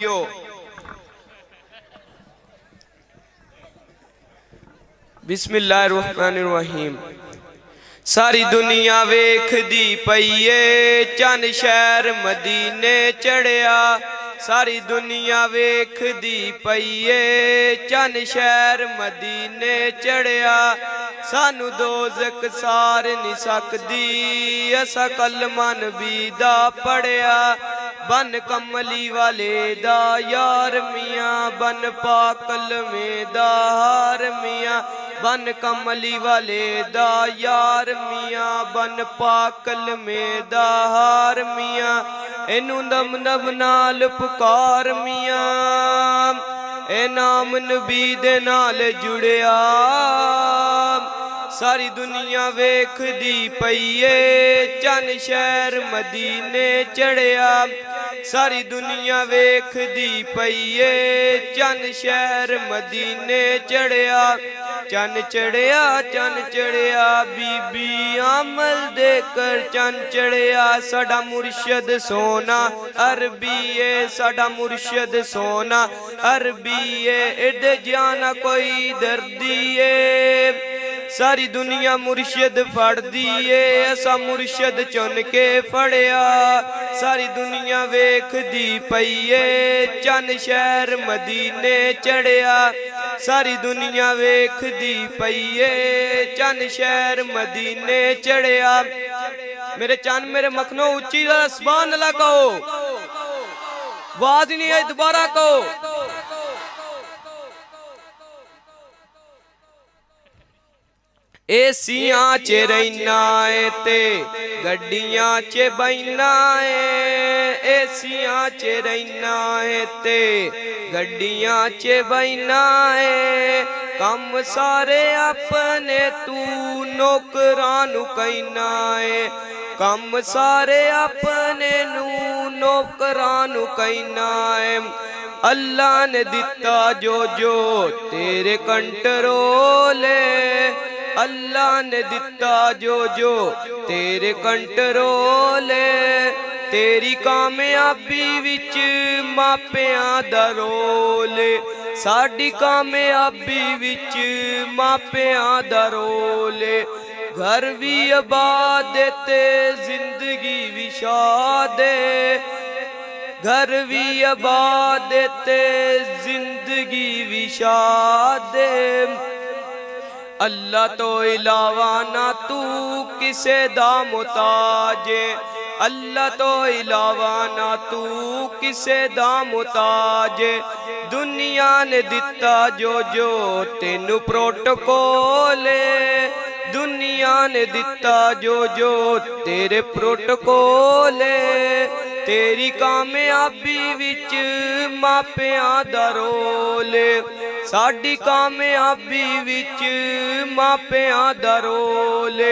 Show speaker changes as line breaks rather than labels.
यो बिस्मिल्लाहिर्रहमानिर्रहीम। सारी दुनिया वेखदी पईए चन शहर मदीने चढ़िया। सारी दुनिया वेखदी पईए चन शहर मदीने चढ़िया। सानू दोज़ख सार नहीं सकदी असा कलमा नबी दा पढ़िया। बन कमली वाले दा यार मियाँ बन पाकल में दा हार मियाँ। बन कमली वाले दा यार मियाँ बन पाकल में दा हार मियाँ। इनू दम दम नाल पुकार मियाँ ए नाम नबी दे नाल जुड़िया। सारी दुनिया वेखदी पईए चन शहर मदीने चढ़िया। सारी दुनिया वेखदी पईए चन शहर मदीने चढ़िया। चन चढ़िया बीबी अमल देकर चन चढ़िया। साडा मुर्शद सोना अरबी है साडा मुर्शद सोना अरबी है इधर जाना कोई दर्दी है। सारी दुनिया मुर्शद फड़ दिए असा मुर्शद चुन के फड़िया। सारी दुनिया वेखदी पईए चन शहर मदीने चढ़िया। सारी दुनिया वेखदी पईए चन शहर मदीने चढ़िया। मेरे चन मेरे मखनो उच्ची सुभान अल्लाह कहो। आवाज नहीं आई दोबारा कहो। एसियां च रैना है ते गड्डियां च बैना है। एसियां च रैना है ते गड्डियां च बैना है। कम सारे अपने तू नौकरां नू कहना है। कम सारे अपने नू नौकरां नू कहना है। अल्लाह ने दिता जो जो तेरे कंट्रोल है। अल्लाह ने दिता जो जो तेरे कंट्रोल है। तेरी कामयाबी विच मापियां दा रोल। साडी कामयाबी विच मापियां दा रोल। घर भी आबाद ते जिंदगी भी शाद। घर भी आबाद ते जिंदगी भी शाद। अल्लाह तो इलावा ना तू किसे दा मुताज। अल्लाह तो इलावा ना तू किसे दा मुताज। दुनिया ने दिता जो जो तेनू प्रोटोकॉल। दुनिया ने दिता जो जो तेरे प्रोटोकॉल। तेरी कामयाबी विच मापियां दा रोल। साडी कामयाबी विच मापियां दा रोल।